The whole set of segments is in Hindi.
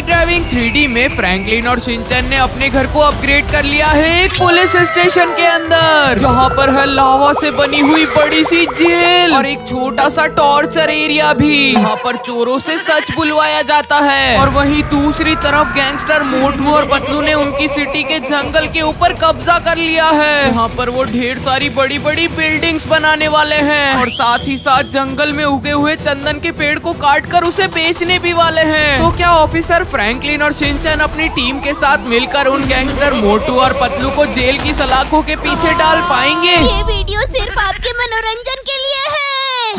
ड्राइविंग 3D में फ्रैंकलिन और शिनचैन ने अपने घर को अपग्रेड कर लिया है एक पुलिस स्टेशन के अंदर, जहाँ पर है लावा से बनी हुई बड़ी सी जेल और एक छोटा सा टॉर्चर एरिया भी, यहाँ पर चोरों से सच बुलवाया जाता है। और वहीं दूसरी तरफ गैंगस्टर मोटू और पतलू ने उनकी सिटी के जंगल के ऊपर कब्जा कर लिया है, यहाँ पर वो ढेर सारी बड़ी बड़ी बिल्डिंग्स बनाने वाले हैं और साथ ही साथ जंगल में उगे हुए चंदन के पेड़ को काट कर उसे बेचने भी वाले हैं। तो क्या ऑफिसर फ्रैंकलिन और शिनचैन अपनी टीम के साथ मिलकर उन गैंगस्टर मोटू और पतलू को जेल की सलाखों के पीछे डाल पाएंगे? ये वीडियो सिर्फ आपके मनोरंजन के लिए है।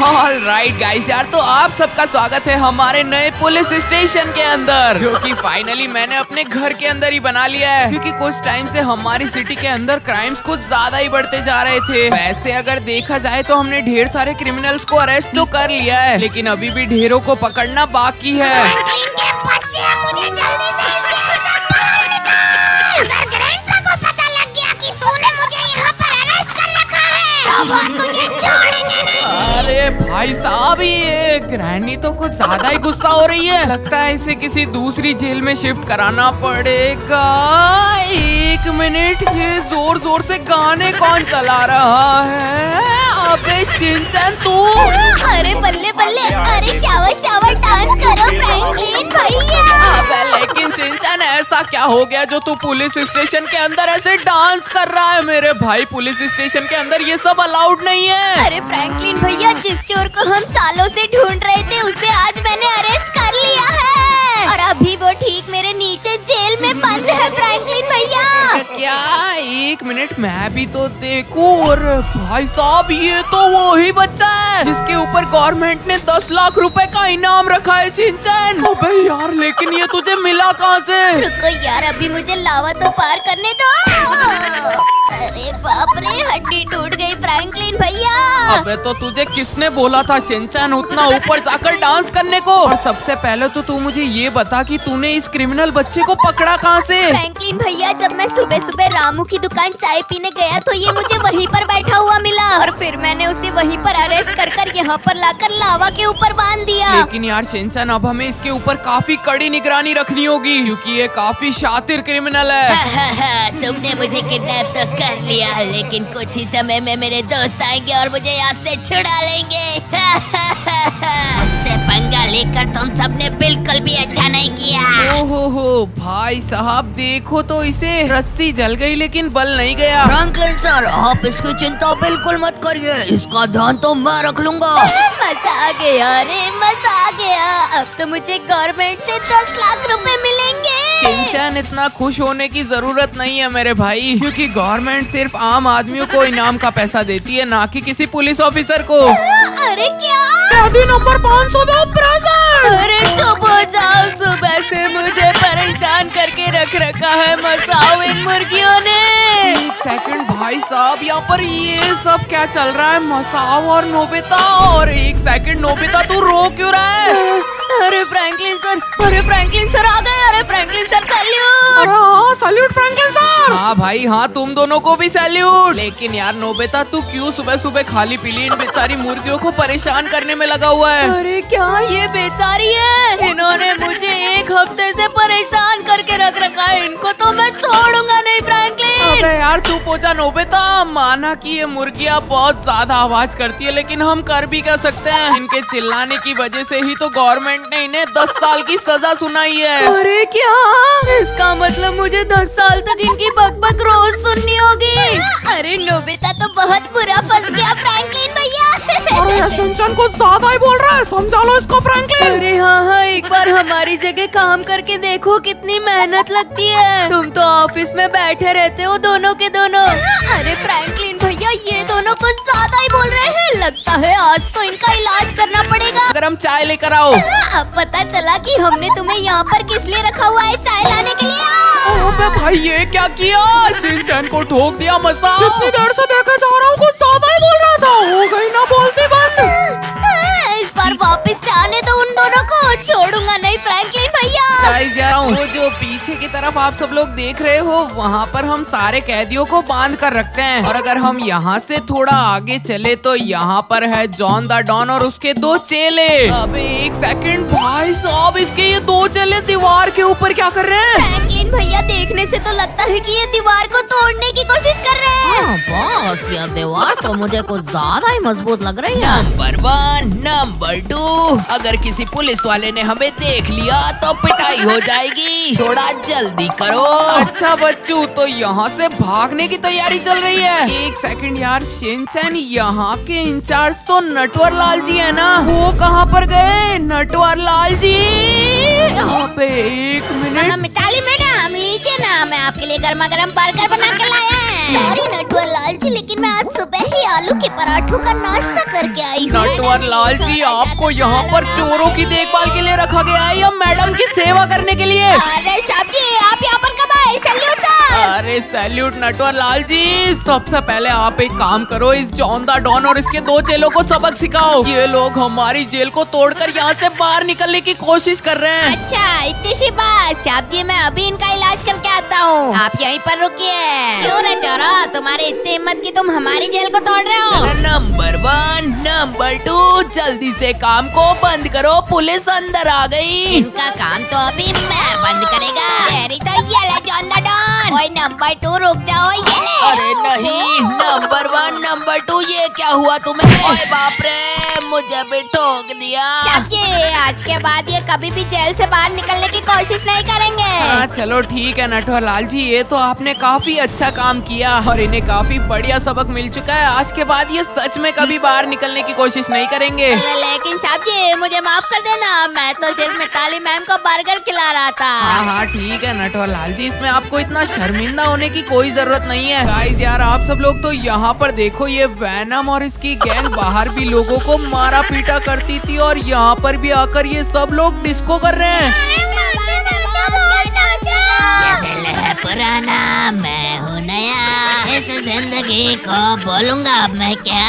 ऑलराइट गाइस यार, तो आप सबका स्वागत है हमारे नए पुलिस स्टेशन के अंदर, जो कि फाइनली मैंने अपने घर के अंदर ही बना लिया है, क्योंकि कुछ टाइम से हमारी सिटी के अंदर क्राइम्स कुछ ज्यादा ही बढ़ते जा रहे थे। वैसे अगर देखा जाए तो हमने ढेर सारे क्रिमिनल्स को अरेस्ट तो कर लिया है, लेकिन अभी भी ढेरों को पकड़ना बाकी है। फ्रैंकलिन के बच्चे, मुझे जल्दी से इस जेल से बाहर निकाल। अगर ग्रैंडपा को पता लग गया कि तूने मुझे यहाँ पर अरेस्ट कर रखा है, तो वो तुझे छोड़ेंगे नहीं। अरे भाई साहब, ये ग्रैनी तो कुछ ज्यादा ही गुस्सा हो रही है, लगता है इसे किसी दूसरी जेल में शिफ्ट कराना पड़ेगा। एक मिनट, ये जोर जोर से गाने कौन चला रहा है? अबे शिनचैन तू? अरे बल्ले बल्ले, अरे शाबाश शाबाश, डांस करो फ्रैंकलिन भैया। अबे लेकिन शिनचैन, ऐसा क्या हो गया जो तू पुलिस स्टेशन के अंदर ऐसे डांस कर रहा है? मेरे भाई, पुलिस स्टेशन के अंदर ये सब अलाउड नहीं है। अरे फ्रैंकलिन भैया, जिस चोर को हम सालों से ढूंढ रहे थे उसे आज मैंने अरेस्ट कर लिया है और अभी वो ठीक मेरे नीचे जेल में बंद है फ्रैंकलिन भैया। क्या? एक मिनट, मैं भी तो देखूं। और भाई साहब, ये तो वो ही बच्चा है जिसके ऊपर गवर्नमेंट ने 10 लाख रुपए का इनाम रखा है शिनचैन। अबे यार, लेकिन ये तुझे मिला कहाँ से? रुको यार, अभी मुझे लावा तो पार करने दो। अरे बाप रे, हड्डी टूट गई फ्रैंकलिन भैया। अबे तो तुझे किसने बोला था शिनचैन उतना ऊपर जाकर डांस करने को? और सबसे पहले तो तू मुझे ये बता कि तूने इस क्रिमिनल बच्चे को पकड़ा कहाँ से? फ्रैंकलिन भैया, जब मैं सुबह सुबह रामू की दुकान चाय पीने गया तो ये मुझे वहीं पर बैठा हुआ मिला और फिर मैंने उसे वहीं पर अरेस्ट कर यहाँ पर लाकर लावा के ऊपर बांध दिया। लेकिन यार शिनचैन, अब हमें इसके ऊपर काफी कड़ी निगरानी रखनी होगी, क्योंकि ये काफी शातिर क्रिमिनल है। तुमने मुझे किडनैप तो कर लिया, लेकिन कुछ ही समय में मेरे दोस्त आएंगे और मुझे यहाँ से छुड़ा लेंगे। मुझसे पंगा लेकर तुम सबने बिल्कुल भी अच्छा नहीं किया। ओहो भाई साहब, देखो तो इसे, रस्सी जल गई लेकिन बल नहीं गया। फ्रैंकलिन सर, आप इसकी चिंता बिल्कुल मत करिए, इसका ध्यान तो मैं रख लूंगा। मजा आ गया रे, मजा आ गया। अब तो मुझे गवर्नमेंट से 10 लाख रुपए मिलेंगे। शिनचैन, इतना खुश होने की जरूरत नहीं है मेरे भाई, क्योंकि गवर्नमेंट सिर्फ आम आदमियों को इनाम का पैसा देती है, ना कि किसी पुलिस ऑफिसर को। अरे क्या? शादी नंबर 500 दो प्रेजेंट। अरे चुप हो जाओ, सुबह से मुझे परेशान करके रख रखा है मसाओ इन मुर्गियों ने। एक सेकंड भाई साहब, यहाँ पर ये सब क्या चल रहा है? मसाओ और नोबिता। और एक सेकंड नोबिता, तू रो क्यों रहा है? अरे फ्रैंकलिन सर, अरे फ्रैंकलिन सर आ गए। अरे फ्रैंकलिन सर, सैल्यूट। हाँ, सैल्यूट फ्रैंकलिन सर। हाँ भाई हाँ, तुम दोनों को भी सैल्यूट। लेकिन यार नोबिता, तू क्यों सुबह सुबह खाली पीली इन बेचारी मुर्गियों को परेशान करने में लगा हुआ है? अरे क्या ये बेचारी है? इन्होंने मुझे एक हफ्ते से परेशान करके रख रखा है, इनको तो मैं छोड़ूंगा नहीं फ्रैंकलिन। अबे यार चुप हो जा नोबिता। माना कि ये मुर्गियाँ बहुत ज्यादा आवाज करती है, लेकिन हम कर भी क्या सकते हैं? इनके चिल्लाने की वजह से ही तो गवर्नमेंट ने इन्हें 10 साल की सजा सुनाई है। अरे क्या? इसका मतलब मुझे 10 साल तक इनकी बकबक रोज सुननी होगी। अरे नोबिता तो बहुत बुरा फंस गया फ्रैंकलिन भैया। अरे शिनचैन को ज्यादा ही बोल रहा है, समझा लो इसको फ्रैंकलिन। अरे हाँ, एक बार हमारी जगह काम करके देखो, कितनी मेहनत लगती है। तुम तो ऑफिस में बैठे रहते हो दोनों के दोनों। अरे फ्रैंकलिन भैया, ये दोनों कुछ ज्यादा ही बोल रहे हैं, लगता है आज तो इनका इलाज करना पड़ेगा। अगर हम चाय लेकर आओ। अब पता चला कि हमने तुम्हें यहाँ पर किस लिए रखा हुआ है, चाय लाने के लिए। अबे भाई, ये क्या किया? शिनचैन को ठोक दिया मसाओ। इतनी देर से देखा जा रहा हूँ, कुछ ज्यादा ही बोल रहा था। हो गई ना बोलती बंद। इस बार वापस से आने दो उन दोनों को, छोड़ूंगा नहीं फ्रैंकलिन भैया। गाइस यार, वो जो पीछे पीछे की तरफ आप सब लोग देख रहे हो, वहाँ पर हम सारे कैदियों को बांध कर रखते हैं। और अगर हम यहाँ से थोड़ा आगे चले तो यहाँ पर है जॉन द डॉन और उसके 2 चेले। अबे एक सेकंड भाई साहब, इसके ये 2 चेले दीवार के ऊपर क्या कर रहे हैं? फ्रैंकलिन भैया देखने से तो लगता है कि ये दीवार को तोड़ने की कोशिश कर रहे हैं। बॉस यह दीवार तो मुझे कुछ ज्यादा ही मजबूत लग रही है। नंबर 1, नंबर 2, अगर किसी पुलिस वाले ने हमें देख लिया तो पिटाई हो जाएगी, थोड़ा जल्दी करो। अच्छा बच्चू, तो यहाँ से भागने की तैयारी चल रही है। एक सेकंड यार शिनचैन, यहाँ के इंचार्ज तो नटवर लाल जी है ना, वो कहाँ पर गए? नटवर लाल जी यहाँ पे, एक मिनट। मिताली मैडम लीजिए ना, मैं आपके लिए गर्मा गर्म बर्गर बना के लाया है। सॉरी नटवर लाल जी, लेकिन मैं आज सुबह ही आलू के पराठों का नाश्ता करके आई हूँ। नटवर लाल जी, आपको यहाँ पर चोरों की देखभाल के लिए रखा गया है या मैडम की सेवा करने के लिए? अरे साहब जी, आप यहाँ पर कब आए? सैल्यूट साहब। अरे सैल्यूट नटवर लाल जी। सबसे पहले आप एक काम करो, इस जॉन द डॉन और इसके 2 चेलों को सबक सिखाओ। ये लोग हमारी जेल को तोड़कर यहाँ से बाहर निकलने की कोशिश कर रहे हैं। अच्छा इतनी सी बात। साहब जी, मैं अभी इनका इलाज करके आता हूँ, आप यहीं पर रुकिए। क्यों रे चोरा, तुम्हारी इतनी हिम्मत की तुम हमारी जेल को तोड़ रहे हो? नंबर 1, नंबर 2, जल्दी से काम को बंद करो, पुलिस अंदर आ गई। इनका काम तो अभी मैं बंद करेगा। तेरी तो ये ले जॉन द डॉन। ओए नंबर 2 रुक जाओ, ये ले। अरे नहीं, नंबर 1, नंबर 2, ये क्या हुआ तुम्हें? ओए बाप रे, मुझे भी ठोक दिया। साहब जी, आज के बाद ये कभी भी जेल से बाहर निकलने की कोशिश नहीं करेंगे। हाँ चलो ठीक है नटवर लाल जी, ये तो आपने काफी अच्छा काम किया और इन्हें काफी बढ़िया सबक मिल चुका है। आज के बाद ये सच में कभी बाहर निकलने की कोशिश नहीं करेंगे। लेकिन साहब जी, मुझे माफ कर देना, मैं तो सिर्फ मिताली मैम को बर्गर खिला रहा था। हाँ ठीक है नटवर लाल जी, इसमें आपको इतना शर्मिंदा होने की कोई जरूरत नहीं है। गाइस यार, आप सब लोग तो यहाँ पर देखो, ये वैनम और इसकी गैंग बाहर भी लोगों को मारा पीटा करती थी और यहाँ पर भी आकर ये सब लोग डिस्को कर रहे हैं। ये दिल है पुराना, मैं हूँ नया, इस जिंदगी को बोलूंगा अब मैं क्या।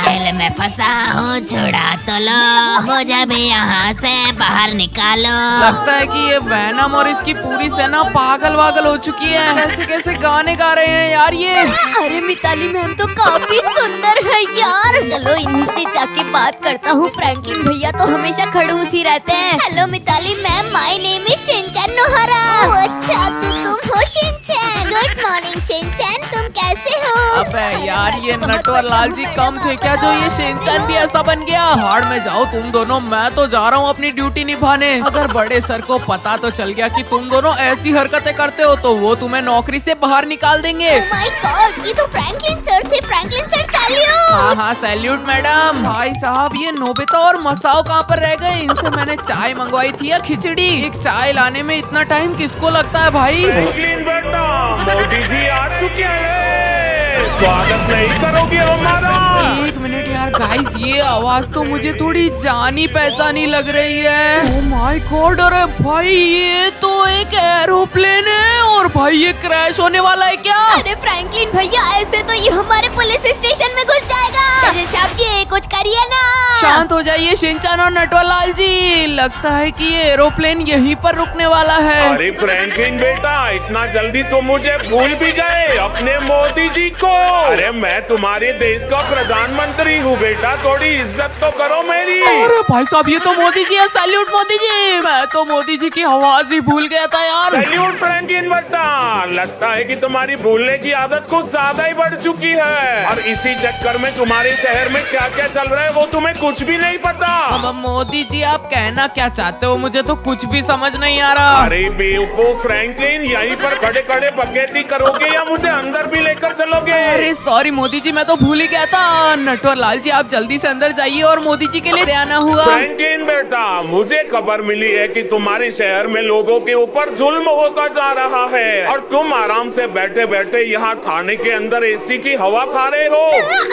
जेल में फंसा हूँ, छुड़ा तो लो, मुझे भी यहाँ से बाहर निकालो। लगता है कि ये वैनम और इसकी पूरी सेना पागल वागल हो चुकी है। कैसे कैसे गाने गा रहे हैं यार ये। अरे मिताली मैम तो काफी सुंदर है यार। चलो इन्हीं से जाके बात करता हूँ। फ्रैंकलिन भैया तो हमेशा खड़ूस ही रहते हैं। Hello Mitali ma'am, my name is Shinchan Nohara. अच्छा तो तुम हो शिनचैन। गुड मॉर्निंग शिनचैन, तुम कैसे हो? अबे यार, ये नटवर लाल जी कम थे क्या जो ये शिनचैन भी ऐसा बन गया? भाड़ में जाओ तुम दोनों, मैं तो जा रहा हूँ अपनी ड्यूटी निभाने। अगर बड़े सर को पता तो चल गया कि तुम दोनों ऐसी हरकतें करते हो तो वो तुम्हें नौकरी से बाहर निकाल देंगे। Oh my God, ये तो फ्रैंकलिन सर थे। Franklin sir salute. हाँ हाँ सैल्यूट मैडम। भाई साहब, ये नोबिता और मसाओ कहाँ पर रह गए? इनसे मैंने चाय मंगवाई थी या खिचड़ी? एक चाय लाने में इतना टाइम किसको लगता है भाई? फ्रैंकलिन बेटा, मोदी जी आ चुके हैं, स्वागत नहीं करोगे हमारा? एक मिनट यार गाइस, ये आवाज तो मुझे थोड़ी जानी पहचानी लग रही है। ओह माय गॉड, अरे भाई ये तो एक एरोप्लेन है और भाई ये क्रैश होने वाला है क्या? अरे फ्रैंकलिन भैया, ऐसे तो ये हमारे पुलिस स्टेशन में घुस जाएगा। साहब जी कुछ करिए ना। शांत हो जाइए शिनचैन और नटवर लाल जी, लगता है कि ये एरोप्लेन यहीं पर रुकने वाला है। अरे फ्रैंकलिन बेटा, इतना जल्दी तो मुझे भूल भी गए अपने मोदी जी को। अरे मैं तुम्हारे देश का प्रधानमंत्री हूँ बेटा, थोड़ी इज्जत तो करो मेरी। अरे भाई साहब, ये तो मोदी जी है। सैल्यूट मोदी जी। मैं तो मोदी जी की आवाज ही भूल गया था यार। सैल्यूट फ्रैंकलिन बेटा, लगता है कि तुम्हारी भूलने की आदत कुछ ज्यादा ही बढ़ चुकी है और इसी चक्कर में तुम्हारे शहर में क्या क्या चल रहा है वो तुम्हें कुछ भी नहीं पता। अब मोदी जी, आप कहना क्या चाहते हो? मुझे तो कुछ भी समझ नहीं आ रहा। अरे बेवकूफ फ्रैंकलिन, यहीं पर खड़े खड़े बकैती करोगे या मुझे अंदर भी लेकर चलोगे? अरे सॉरी मोदी जी, मैं तो भूल ही गया था। नटवर लाल जी, आप जल्दी से अंदर जाइए और मोदी जी के लिए आना हुआ। फ्रैंकलिन बेटा, मुझे खबर मिली है कि तुम्हारे शहर में लोगों के ऊपर जुल्म होता जा रहा है और तुम आराम से बैठे बैठे यहाँ थाने के अंदर एसी की हवा खा रहे हो।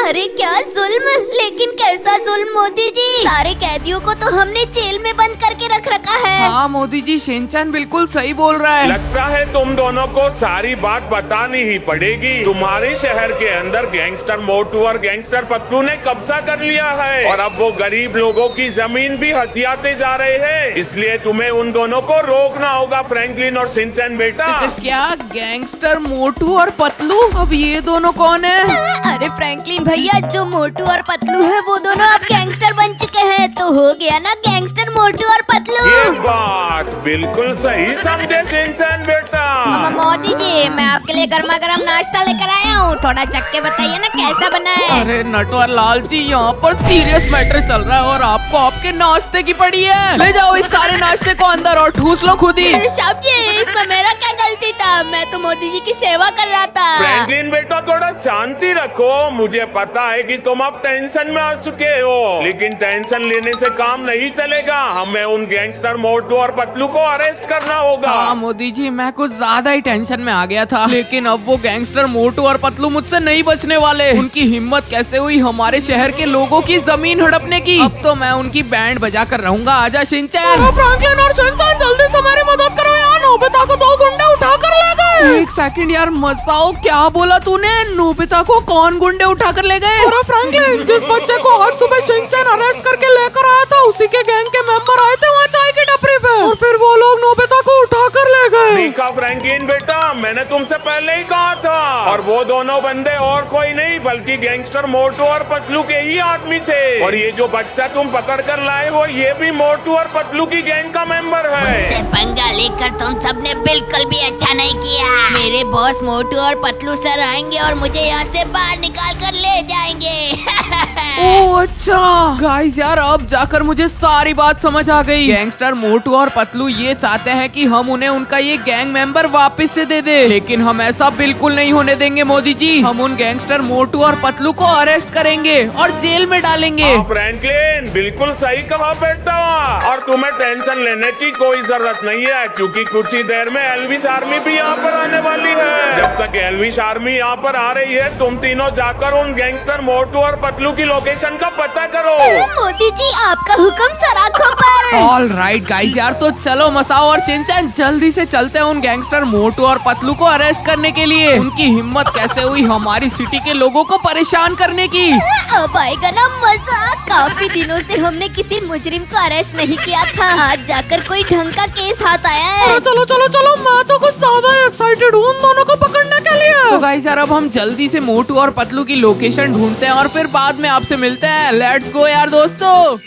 अरे क्या जुल्म? लेकिन कैसा जुल्म मोदी जी, सारे कैदियों को तो हमने जेल में बंद करके रख रखा है। हाँ मोदी जी, शिनचैन बिल्कुल सही बोल रहा है। लगता है तुम दोनों को सारी बात बतानी ही पड़ेगी। तुम्हारे शहर के अंदर गैंगस्टर मोटू और गैंगस्टर पतलू ने कब्जा कर लिया है और अब वो गरीब लोगों की जमीन भी हथियाते जा रहे हैं। इसलिए तुम्हें उन दोनों को रोकना होगा, फ्रैंकलिन और शिनचैन बेटा। क्या गैंगस्टर मोटू और पतलू? अब ये दोनों कौन है? अरे फ्रैंकलिन भैया, जो मोटू और पतलू है वो दोनों अब गैंगस्टर बन चुके हैं, तो हो गया ना गैंगस्टर मोटू और पतलू। ये बात बिल्कुल सही समझे शिनचैन बेटा। मोदी जी, मैं आपके लिए गर्मा गर्म नाश्ता लेकर आया हूँ, थोड़ा चख के बताइए ना कैसा बना है। अरे नटवर लाल जी, यहाँ पर सीरियस मैटर चल रहा है और आपको आपके नाश्ते की पड़ी है। ले जाओ इस सारे नाश्ते को अंदर और ठूस लो खुद ही। साहब जी, इसमें मेरा क्या गलती था? मैं तो मोदी जी की सेवा कर रहा था। फ्रैंकलिन बेटा, थोड़ा शांति रखो। मुझे पता है कि तुम अब टेंशन में आ चुके हो, लेकिन टेंशन लेने से काम नहीं चलेगा। हमें उन गैंगस्टर मोटू और पतलू को अरेस्ट करना होगा। हाँ मोदी जी, मैं कुछ ज्यादा ही टेंशन में आ गया था, लेकिन अब वो गैंगस्टर मोटू और पतलू मुझसे नहीं बचने वाले। उनकी हिम्मत कैसे हुई हमारे शहर के लोगों की जमीन हड़पने की? अब तो मैं उनकी बैंड बजा कर रहूंगा। आजा शिनचैन। फ्रैंकलिन और शिनचैन, जल्दी से हमारी मदद करो यार, नोबिता को 2 गुंडे उठा कर ले गए। एक सेकंड यार, मसाओ क्या बोला तूने? नोबिता को कौन गुंडे उठा कर ले गए? अरे फ्रैंकलिन, जिस बच्चे को आज सुबह शिनचैन अरेस्ट करके लेकर आया था, उसी के गैंग के मेंबर आए थे वहाँ चाय की टपरी पे, और फिर वो लोग नोबिता को उठा कर ले गए। देखा फ्रैंकलिन बेटा, मैंने तुमसे पहले ही कहा था। और वो दोनों बंदे और कोई नहीं बल्कि गैंगस्टर मोटू और पतलू के ही आदमी थे। और ये जो बच्चा तुम पकड़ कर लाए हो, ये भी मोटू और पतलू की गैंग का मेंबर है। मुझसे पंगा लेकर तुम सबने बिल्कुल भी अच्छा नहीं किया। मेरे बॉस मोटू और पतलू सर आएंगे और मुझे यहाँ से बाहर निकाल कर ले जाएंगे। ओह अच्छा गाइस, यार अब जाकर मुझे सारी बात समझ आ गई। गैंगस्टर मोटू और पतलू ये चाहते हैं कि हम उन्हें उनका ये गैंग मेंबर वापस से दे दे, लेकिन हम ऐसा बिल्कुल नहीं होने देंगे मोदी जी। हम उन गैंगस्टर मोटू और पतलू को अरेस्ट करेंगे और जेल में डालेंगे। फ्रैंकलिन, बिल्कुल सही कहा बेटा। और तुम्हें टेंशन लेने की कोई जरूरत नहीं है, क्योंकि कुछ ही देर में एल्विस आर्मी भी यहाँ पर आने वाली है। जब तक एल्विस आर्मी यहाँ पर आ रही है, तुम तीनों जाकर उन गैंगस्टर मोटू और पतलू की लोकेशन का पता करो। मोदी जी, आपका हुक्म सर आंखों पर। ऑल राइट गाइस, यार तो चलो मसाओ और शिनचैन जल्दी से चलते हैं उन गैंगस्टर मोटू और पतलू को अरेस्ट करने के लिए। उनकी हिम्मत कैसे हुई हमारी सिटी के लोगों को परेशान करने की? अब आएगा ना मजा। काफी दिनों से हमने किसी मुजरिम को अरेस्ट नहीं किया था, आज जाकर कोई ढंग का केस हाथ आया है। चलो चलो चलो, मैं तो कुछ ज्यादा एक्साइटेड हूँ उन दोनों को पकड़ने के लिए। तो गाइस यार, अब हम जल्दी से मोटू और पतलू की लोकेशन ढूंढते हैं और फिर बाद में आपसे मिलते हैं। लेट्स गो यार दोस्तों।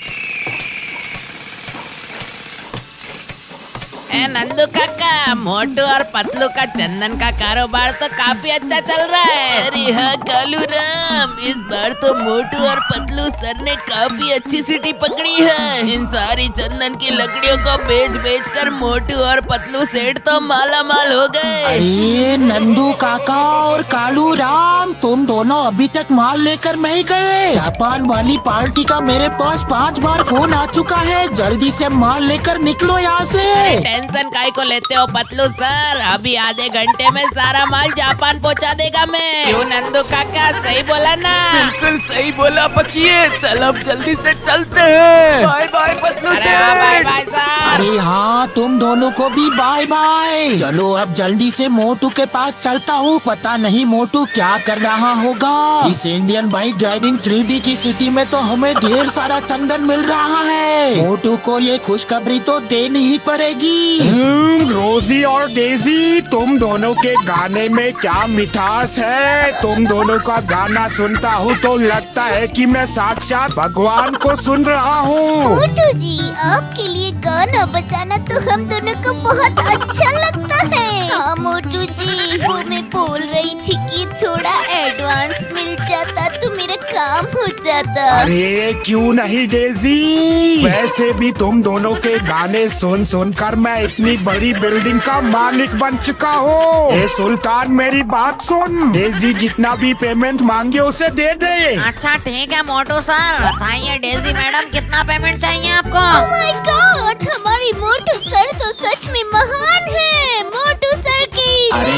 नंदू काका, मोटू और पतलू का चंदन का कारोबार तो काफी अच्छा चल रहा है। अरे हाँ कालू राम, इस बार तो मोटू और पतलू सर ने काफी अच्छी सिटी पकड़ी है। इन सारी चंदन की लकड़ियों को बेच कर मोटू और पतलू सेठ तो माला माल हो गए। अरे नंदू काका और कालू राम, तुम दोनों अभी तक माल लेकर नहीं गए। जापान वाली पार्टी का मेरे पास 5 बार फोन आ चुका है, जल्दी से माल लेकर निकलो यहाँ से। टेंशन काहे को लेते हो पतलू सर, अभी आधे घंटे में सारा माल जापान पहुंचा देगा मैं। क्यों नंदू काका, सही बोला ना? बिल्कुल सही बोला पकिए। चल अब जल्दी से चलते हैं। बाय बाय पतलू अरे हाँ, बाय बाय सर। अरे हाँ, तुम दोनों को भी बाय बाय। चलो अब जल्दी से मोटू के पास चलता हूँ, पता नहीं मोटू क्या कर रहा होगा। इस इंडियन बाइक ड्राइविंग 3D की सिटी में तो हमें ढेर सारा चंदन मिल रहा है। मोटू को ये खुशखबरी तो देनी ही पड़ेगी। रोजी और डेजी, तुम दोनों के गाने में क्या मिठास है। तुम दोनों का गाना सुनता हूँ तो लगता है कि मैं साक्षात भगवान को सुन रहा हूँ। मोटू जी, आपके लिए गाना बजाना तो हम दोनों को बहुत अच्छा लगता है। हाँ मोटू जी, वो मैं बोल रही थी कि थोड़ा एडवांस मिल जाता तो मेरा काम हो जाता। अरे क्यों नहीं डेजी, वैसे भी तुम दोनों के गाने सुन सुन कर मैं इतनी बड़ी बिल्डिंग का मालिक बन चुका हूँ। ए सुल्तान, मेरी बात सुन, डेजी जितना भी पेमेंट मांगे उसे दे दे। अच्छा ठीक है मोटू सर, बताइए डेजी मैडम कितना पेमेंट चाहिए आपको? Oh my God, हमारी मोटू सर तो सच में महान है। मोटू सर की अरे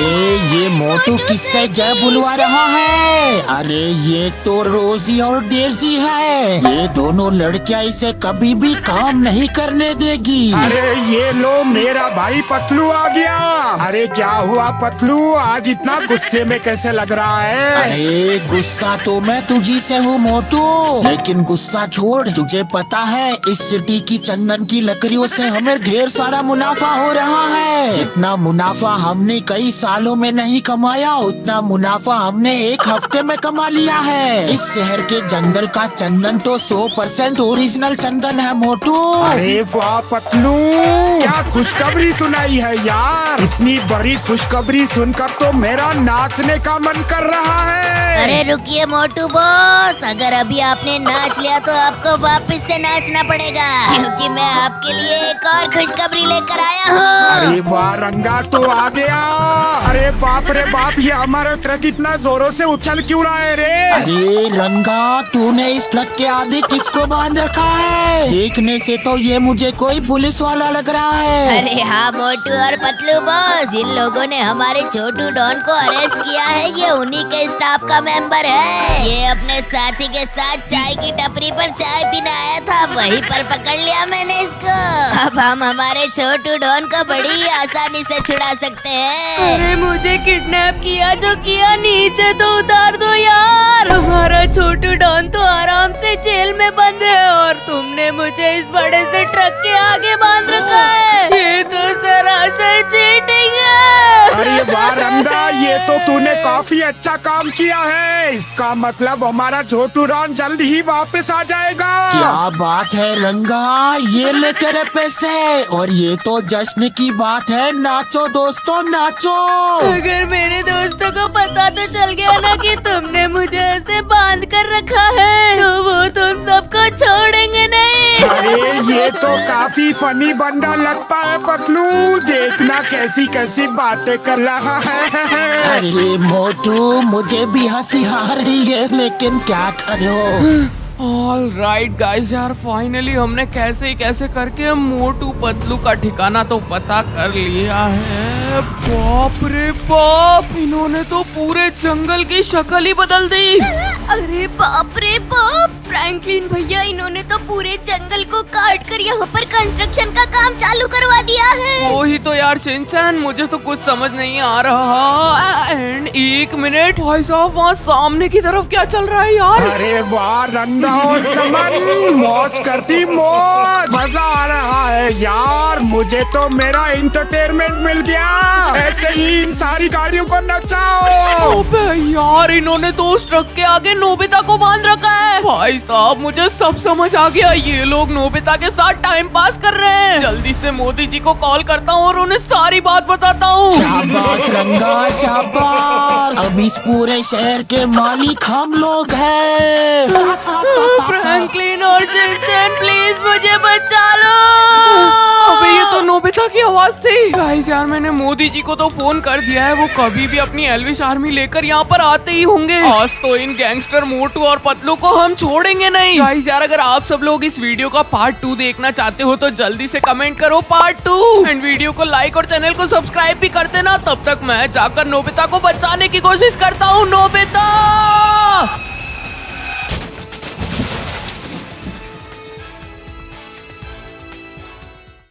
ये मोटू मोटू किससे जय बुलवा रहा है? अरे ये तो रोजी और डेजी है। ये दोनों लड़कियां इसे कभी भी काम नहीं करने देगी। अरे ये लो, मेरा भाई पतलू आ गया। अरे क्या हुआ पतलू, आज इतना गुस्से में कैसे लग रहा है? अरे गुस्सा तो मैं तुझी से हूँ मोटू, लेकिन गुस्सा छोड़। तुझे पता है इस सिटी की चंदन की लकड़ियों से हमें ढेर सारा मुनाफा हो रहा है। जितना मुनाफा हमने कई सालों में नहीं कमाया, उतना मुनाफा हमने एक हफ्ते में कमा लिया है। इस शहर के जंगल का चंदन तो 100% ओरिजिनल चंदन है मोटू। अरे वाह पतलू, क्या खुशखबरी सुनाई है यार। इतनी बड़ी खुशखबरी सुनकर तो मेरा नाचने का मन कर रहा है। अरे रुकिए मोटू बॉस, अगर अभी आपने नाच लिया तो आपको वापस से नाचना पड़ेगा, क्योंकि मैं आपके लिए एक और खुशखबरी लेकर आया हूँ। अरे वाह, रंगा तो आ गया। अरे बाप रे बाप, ये हमारा ट्रक इतना जोरों से उछल क्यों रहा है रे? अरे रंगा, तूने इस ट्रक के आगे किसको बांध रखा है? देखने से तो ये मुझे कोई पुलिस वाला लग रहा है। अरे हाँ मोटू और पतलू बॉस, इन लोगों ने हमारे छोटू डॉन को अरेस्ट किया है। ये उन्हीं के स्टाफ का मेंबर है। ये अपने साथी के साथ चाय की टपरी पर चाय पीने आया था, वहीं पर पकड़ लिया मैंने इसको। अब हम हमारे छोटू डॉन को बड़ी आसानी से छुड़ा सकते हैं। अरे मुझे किडनैप किया जो किया, नीचे तो उतार दो यार। हमारा छोटू डॉन तो आराम से जेल में बंद है और तुमने मुझे इस बड़े से ट्रक के आगे बांध रखा है। ये तो सरासर चीटिंग है। अरे वाह रंगा, ये तो तूने काफी अच्छा काम किया है। इसका मतलब हमारा छोटू डॉन जल्द ही वापस आ जाएगा। क्या बात है रंगा, ये ले तेरे पैसे। और ये तो जश्न की बात है, नाचो दोस्तों नाचो। अगर मेरे दोस्तों को पता तो चल गया ना कि तुमने मुझे ऐसे बांध कर रखा है, तो वो तुम सबको छोड़ेंगे नहीं। अरे ये तो काफी फनी बंदा लगता है पतलू, देखना कैसी कैसी बातें कर रहा है। अरे मोटू, मुझे भी हंसी आ रही है, लेकिन क्या करो। ऑल राइट गाइस यार, फाइनली हमने कैसे करके मोटू पतलू का ठिकाना तो पता कर लिया है। बाप रे बाप, इन्होंने तो पूरे जंगल की शक्ल ही बदल दी। अरे बाप रे बाप, फ्रैंकलिन भैया इन्होंने तो पूरे जंगल को काट कर यहाँ पर कंस्ट्रक्शन का काम चालू करवा दिया है। वही तो यार शिनचैन, मुझे तो कुछ समझ नहीं आ रहा। एंड एक मिनट भाई साहब, वहाँ सामने की तरफ क्या चल रहा है यार? अरे वाह रंगा और चमन, मौज करती मौज, मजा आ रहा है यार। मुझे तो मेरा एंटरटेनमेंट मिल गया। ऐसे ही इन सारी गाड़ियों को नचाओ। अबे यार, इन्होंने तो उस ट्रक के आगे नोबिता को बांध रखा है। भाई साहब, मुझे सब समझ आ गया। ये लोग नोबिता के साथ टाइम पास कर रहे हैं। जल्दी से मोदी जी को कॉल करता हूँ और उन्हें सारी बात बताता हूँ। शाबाश रंगा शाबाश, अब इस पूरे शहर के मालिक हम लोग हैं। फ्रैंकलिन और शिनचैन प्लीज मुझे बचा लो। अबे ये तो नोबिता की आवाज थी। गाइस यार, मैंने मोदी जी को तो फोन कर दिया है, वो कभी भी अपनी एल्विश आर्मी लेकर यहाँ पर आते ही होंगे। आज तो इन गैंगस्टर मोटू और पतलू को हम छोड़ेंगे नहीं। गाइस यार, अगर आप सब लोग इस वीडियो का पार्ट 2 देखना चाहते हो तो जल्दी से कमेंट करो पार्ट 2 एंड वीडियो को लाइक और चैनल को सब्सक्राइब भी कर देना। तब तक मैं जाकर नोबिता को बचाने की कोशिश करता हूँ। नोबिता!